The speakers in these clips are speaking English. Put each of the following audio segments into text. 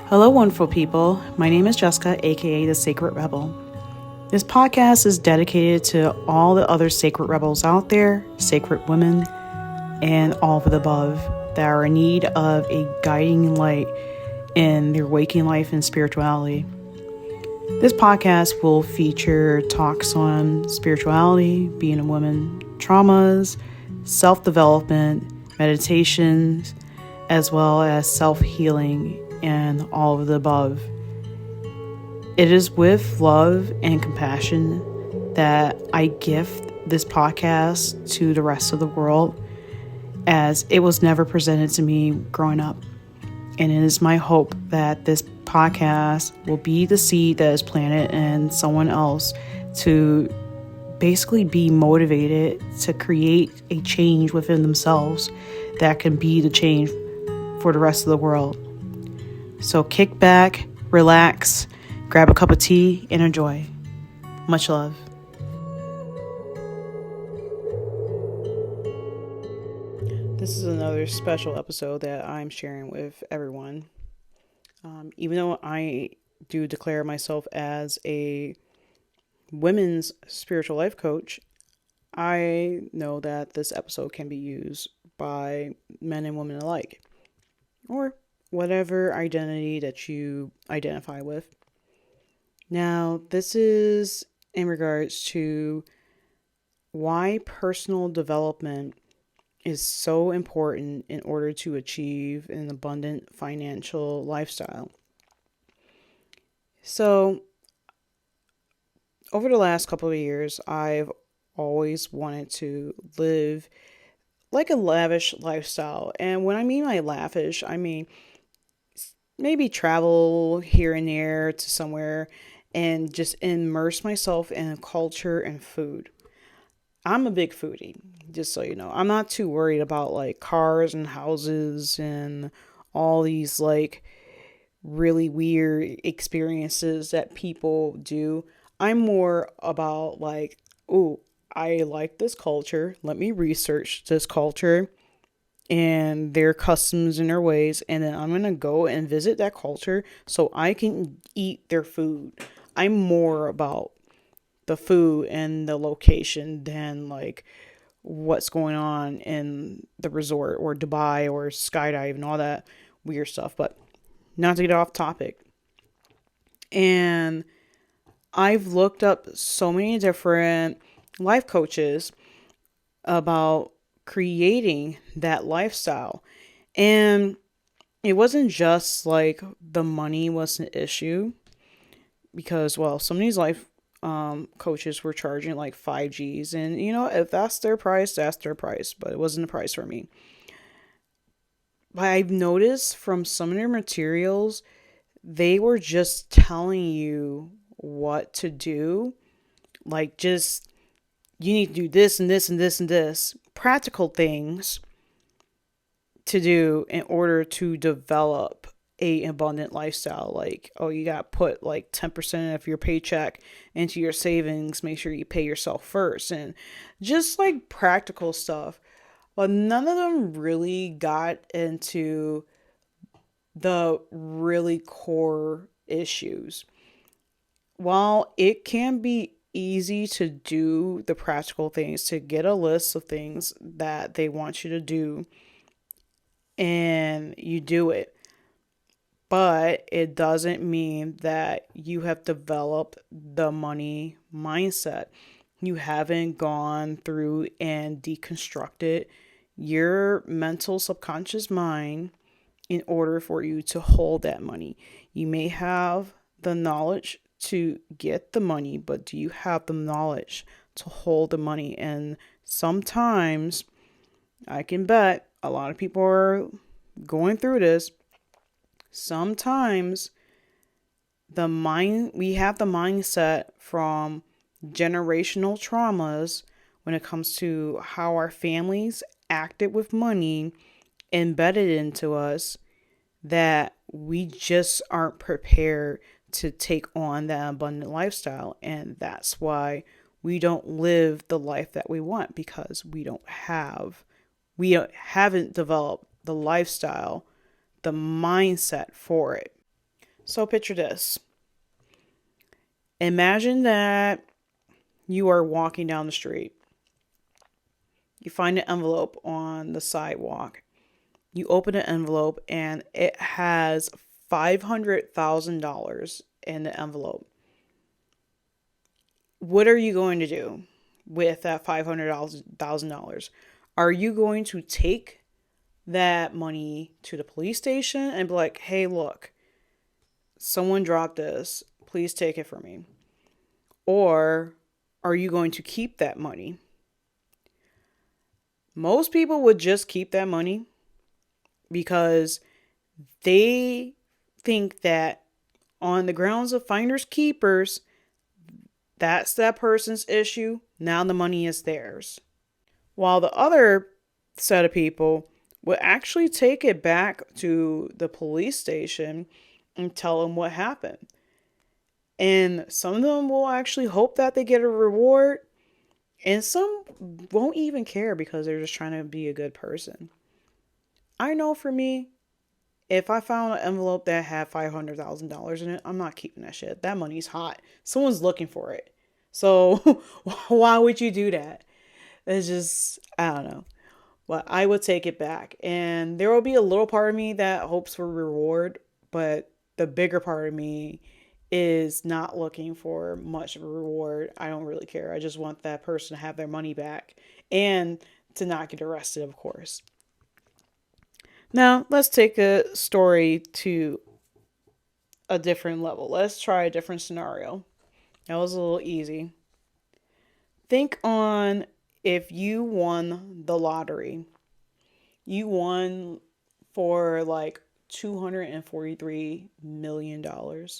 Hello, wonderful people. My name is Jessica, aka the Sacred Rebel. This podcast is dedicated to all the other sacred rebels out there, sacred women, and all of the above that are in need of a guiding light in their waking life and spirituality. This podcast will feature talks on spirituality, being a woman, traumas, self-development, meditations, as well as self-healing and all of the above. It is with love and compassion that I gift this podcast to the rest of the world, as it was never presented to me growing up. And it is my hope that this podcast will be the seed that is planted in someone else to basically be motivated to create a change within themselves that can be the change for the rest of the world. So kick back, relax, grab a cup of tea, and enjoy. Much love. This is another special episode that I'm sharing with everyone. Even though I do declare myself as a women's spiritual life coach, I know that this episode can be used by men and women alike, or whatever identity that you identify with. Now, this is in regards to why personal development is so important in order to achieve an abundant financial lifestyle. So, over the last couple of years, I've always wanted to live like a lavish lifestyle. And when I mean by lavish, I mean maybe travel here and there to somewhere and just immerse myself in culture and food. I'm a big foodie, just so you know. I'm not too worried about like cars and houses and all these like really weird experiences that people do. I'm more about like, oh, I like this culture. Let me research this culture and their customs and their ways, and then I'm gonna go and visit that culture so I can eat their food. I'm more about the food and the location than like what's going on in the resort or Dubai or skydive and all that weird stuff. But not to get off topic. And I've looked up so many different life coaches about creating that lifestyle. And it wasn't just like the money was an issue, because, well, some of these life coaches were charging like 5Gs. And, you know, if that's their price, that's their price. But it wasn't the price for me. But I've noticed from some of their materials, they were just telling you what to do. Like, just, you need to do this and this and this and this. Practical things to do in order to develop a abundant lifestyle. Like, oh, you got to put like 10% of your paycheck into your savings. Make sure you pay yourself first. And just like practical stuff. But none of them really got into the really core issues. While it can be easy to do the practical things, to get a list of things that they want you to do, and you do it, but it doesn't mean that you have developed the money mindset. You haven't gone through and deconstructed your mental subconscious mind in order for you to hold that money. You may have the knowledge to get the money, but do you have the knowledge to hold the money? And sometimes, I can bet a lot of people are going through this. Sometimes we have the mindset from generational traumas when it comes to how our families acted with money embedded into us, that we just aren't prepared to take on that abundant lifestyle. And that's why we don't live the life that we want, because we haven't developed the lifestyle, the mindset for it. So picture this. Imagine that you are walking down the street. You find an envelope on the sidewalk. You open an envelope and it has $500,000 in the envelope. What are you going to do with that $500,000? Are you going to take that money to the police station and be like, hey, look, someone dropped this. Please take it from me. Or are you going to keep that money? Most people would just keep that money because they think that on the grounds of finders keepers, that's that person's issue. Now the money is theirs. While the other set of people would actually take it back to the police station and tell them what happened. And some of them will actually hope that they get a reward. And some won't even care because they're just trying to be a good person. I know for me, if I found an envelope that had $500,000 in it, I'm not keeping that shit. That money's hot. Someone's looking for it. So why would you do that? It's just, I don't know. But I would take it back. And there will be a little part of me that hopes for reward, but the bigger part of me is not looking for much of a reward. I don't really care. I just want that person to have their money back and to not get arrested, of course. Now, let's take a story to a different level. Let's try a different scenario. That was a little easy. Think on if you won the lottery. You won for like $243 million. Of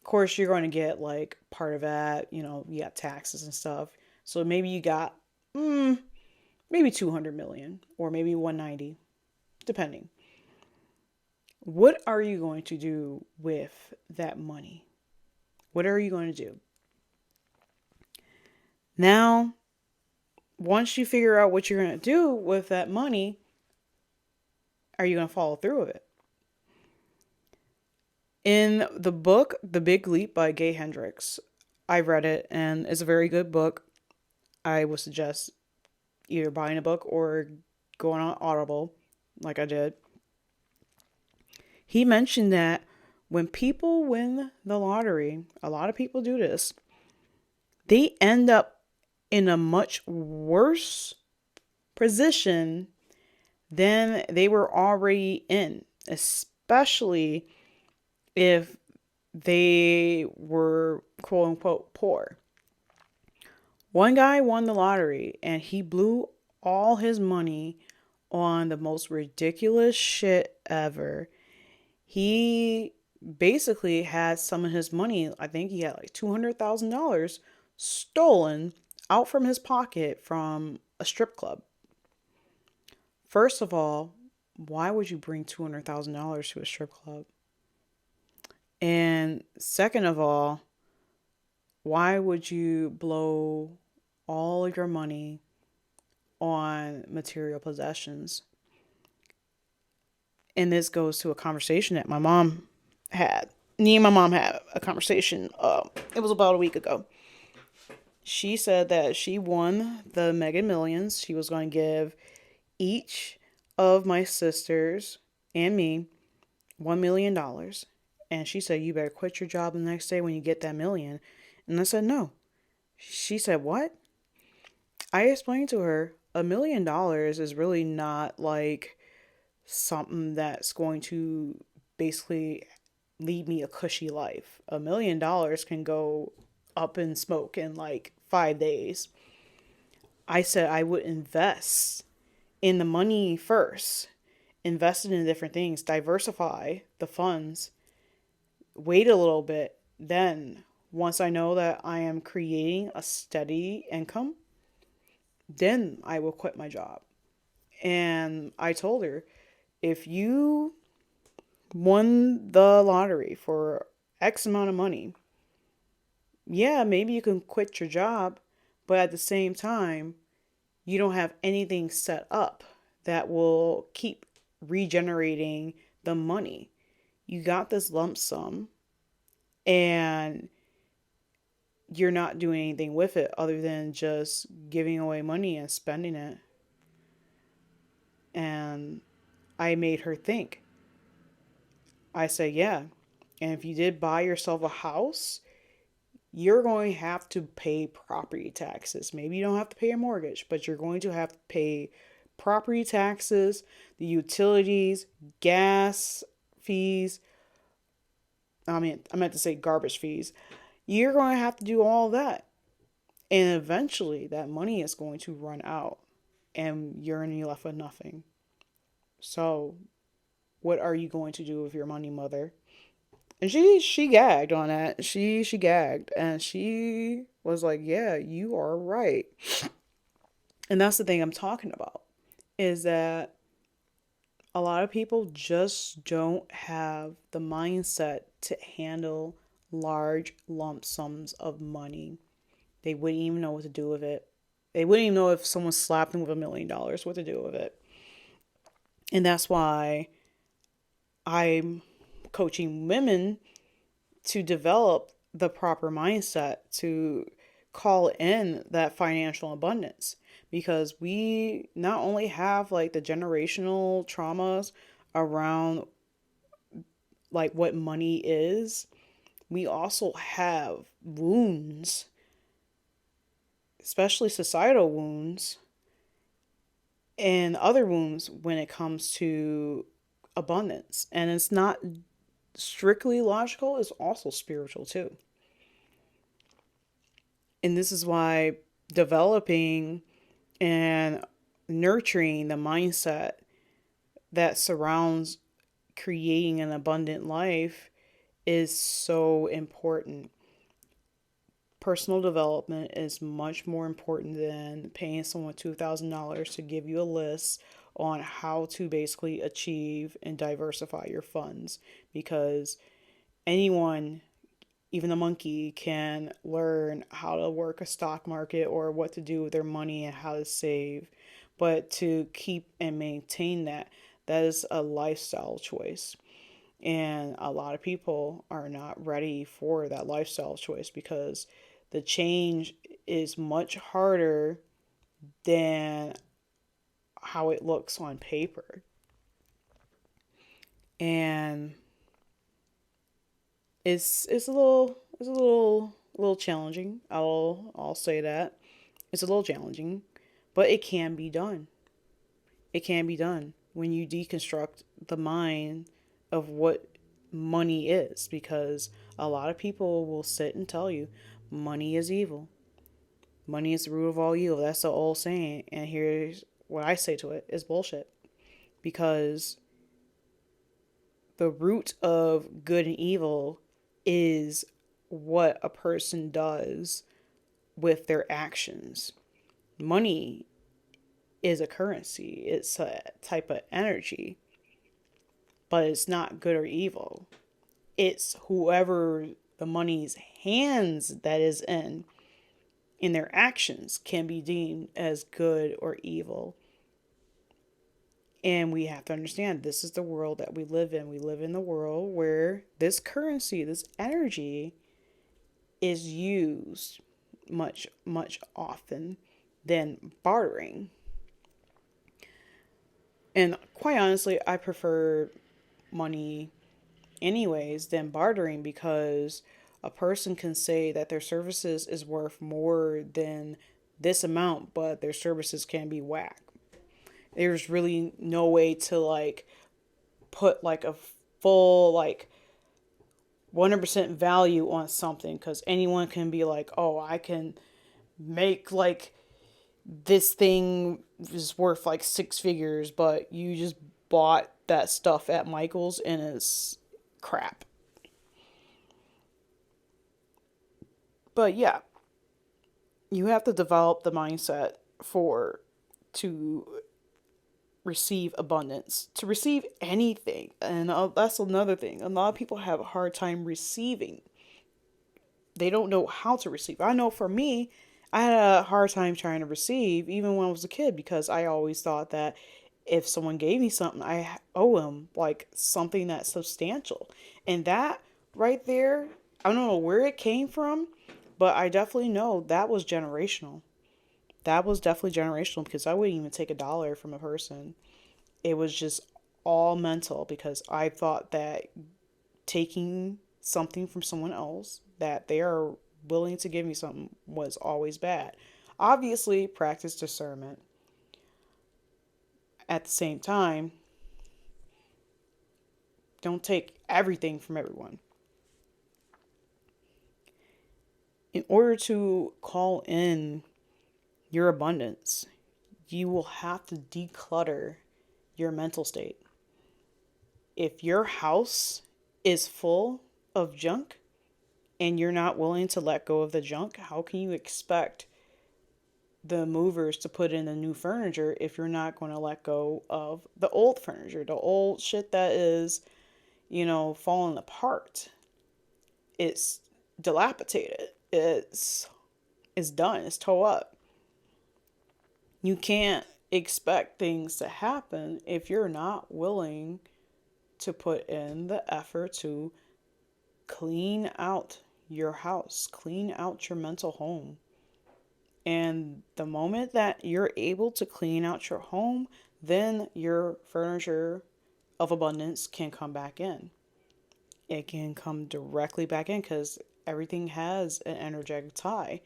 course, you're going to get like part of that, you got taxes and stuff. So maybe you got maybe 200 million or maybe 190, depending. What are you going to do with that money? What are you going to do? Now, once you figure out what you're going to do with that money, are you going to follow through with it? In the book, The Big Leap by Gay Hendricks, I read it and it's a very good book. I would suggest either buying a book or going on Audible, like I did. He mentioned that when people win the lottery, a lot of people do this, they end up in a much worse position than they were already in, especially if they were quote unquote poor. One guy won the lottery and he blew all his money on the most ridiculous shit ever. He basically had some of his money, I think he had like $200,000 stolen out from his pocket from a strip club. First of all, why would you bring $200,000 to a strip club? And second of all, why would you blow all of your money on material possessions? And this goes to a conversation that my mom had. Me and my mom had a conversation. It was about a week ago. She said that she won the Mega Millions. She was going to give each of my sisters and me $1 million. And she said, you better quit your job the next day when you get that million. And I said, no. She said, what? I explained to her, $1 million is really not like something that's going to basically lead me a cushy life. $1 million can go up in smoke in like 5 days. I said I would invest in the money first, invest it in different things, diversify the funds, wait a little bit. Then once I know that I am creating a steady income, then I will quit my job. And I told her, if you won the lottery for X amount of money, yeah, maybe you can quit your job, but at the same time, you don't have anything set up that will keep regenerating the money. You got this lump sum and you're not doing anything with it other than just giving away money and spending it. And I made her think. I said, yeah. And if you did buy yourself a house, you're going to have to pay property taxes. Maybe you don't have to pay a mortgage, but you're going to have to pay property taxes, the utilities, gas fees. I meant to say garbage fees. You're going to have to do all that. And eventually that money is going to run out and you're going to be left with nothing. So, what are you going to do with your money, mother? And she gagged on that. She gagged and she was like, "Yeah, you are right." And that's the thing I'm talking about is that a lot of people just don't have the mindset to handle large lump sums of money. They wouldn't even know what to do with it. They wouldn't even know if someone slapped them with $1 million what to do with it. And that's why I'm coaching women to develop the proper mindset to call in that financial abundance, because we not only have like the generational traumas around like what money is, we also have wounds, especially societal wounds and other wounds when it comes to abundance. And it's not strictly logical, it's also spiritual too. And this is why developing and nurturing the mindset that surrounds creating an abundant life is so important. Personal development is much more important than paying someone $2,000 to give you a list on how to basically achieve and diversify your funds, because anyone, even a monkey, can learn how to work a stock market or what to do with their money and how to save. But to keep and maintain that, that is a lifestyle choice. And a lot of people are not ready for that lifestyle choice because the change is much harder than how it looks on paper. And it's a little challenging. I'll say that. It's a little challenging, but it can be done. It can be done when you deconstruct the mind of what money is, because a lot of people will sit and tell you money is evil. Money is the root of all evil. That's the old saying. And here's what I say to it is bullshit. Because the root of good and evil is what a person does with their actions. Money is a currency, it's a type of energy, but it's not good or evil. It's whoever the money's hands that is in their actions can be deemed as good or evil. And we have to understand this is the world that we live in. We live in the world where this currency, this energy, is used much, much often than bartering. And quite honestly, I prefer money anyways than bartering, because a person can say that their services is worth more than this amount, but their services can be whack. There's really no way to like put like a full like 100% value on something, because anyone can be like, oh, I can make like this thing is worth like six figures, but you just bought that stuff at Michael's and it's crap. But yeah, you have to develop the mindset for to receive abundance, to receive anything. And that's another thing. A lot of people have a hard time receiving. They don't know how to receive. I know for me, I had a hard time trying to receive even when I was a kid, because I always thought that If someone gave me something, I owe them like something that's substantial. And that right there, I don't know where it came from, but I definitely know that was generational. That was definitely generational because I wouldn't even take a dollar from a person. It was just all mental because I thought that taking something from someone else that they are willing to give me something was always bad. Obviously, practice discernment. At the same time, don't take everything from everyone. In order to call in your abundance, you will have to declutter your mental state. If your house is full of junk and you're not willing to let go of the junk, how can you expect the movers to put in the new furniture if you're not going to let go of the old furniture, the old shit that is, falling apart? It's dilapidated. It's done. It's toe up. You can't expect things to happen if you're not willing to put in the effort to clean out your house, clean out your mental home. And the moment that you're able to clean out your home, then your furniture of abundance can come back in. It can come directly back in because everything has an energetic tie,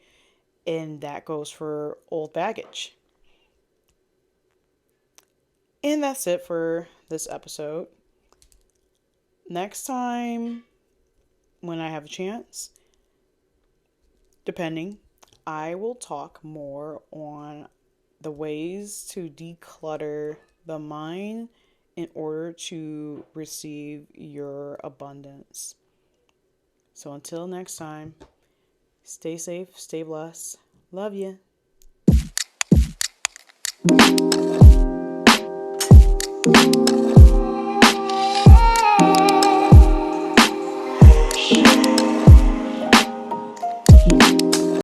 and that goes for old baggage. And that's it for this episode. Next time, when I have a chance, depending, I will talk more on the ways to declutter the mind in order to receive your abundance. So until next time, stay safe, stay blessed. Love you.